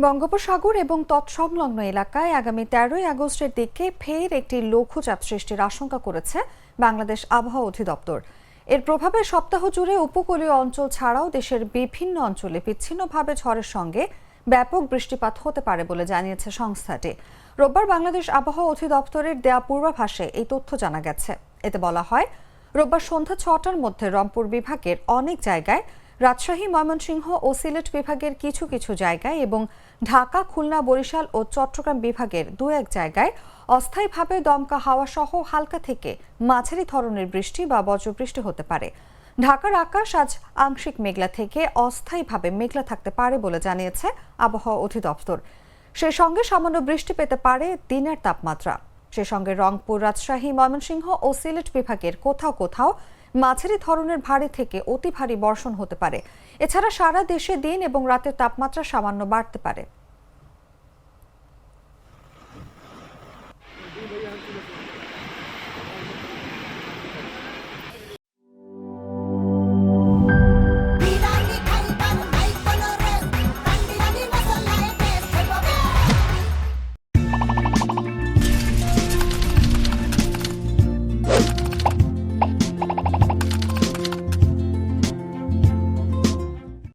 বঙ্গোপসাগর এবং তৎসংলগ্ন এলাকায় আগামী ১৩ই আগস্টের দিকে ফের একটি লঘুচাপ সৃষ্টির আশঙ্কা করেছে বাংলাদেশ আবহাওয়া অধিদপ্তর। এর প্রভাবে সপ্তাহ জুড়ে উপকূলীয় অঞ্চল ছাড়াও দেশের বিভিন্ন অঞ্চলে বিচ্ছিন্নভাবে ঝড়ের সঙ্গে ব্যাপক বৃষ্টিপাত হতে পারে বলে জানিয়েছে সংস্থাটি। রোববার বাংলাদেশ আবহাওয়া অধিদপ্তরের দেয়া পূর্বাভাসে এই তথ্য জানা গেছে। এতে বলা হয়, রোববার সন্ধ্যা ৬টার মধ্যে রংপুর বিভাগের অনেক জায়গায়, রাজশাহী, ময়মনসিংহ ও সিলেট বিভাগের কিছু কিছু জায়গায় এবং ঢাকা, খুলনা, বরিশাল ও চট্টগ্রাম বিভাগের দু-এক জায়গায় অস্থায়ীভাবে দমকা হাওয়া সহ হালকা থেকে মাঝারি ধরনের বৃষ্টি বা বজ্রবৃষ্টি হতে পারে। ঢাকার আকাশ আজ আংশিক মেঘলা থেকে অস্থায়ীভাবে মেঘলা থাকতে পারে বলে জানিয়েছে আবহাওয়া অধিদপ্তর। সেই সঙ্গে সামান্য বৃষ্টি পেতে পারে দিনের তাপমাত্রা। সে সঙ্গে রংপুর, রাজশাহী, ময়মনসিংহ ও সিলেট বিভাগের কোথাও কোথাও মাঝারি ধরনের ভারী থেকে অতি ভারী বর্ষণ হতে পারে। এছাড়া সারা দেশে দিন এবং রাতের তাপমাত্রা সামান্য বাড়তে পারে।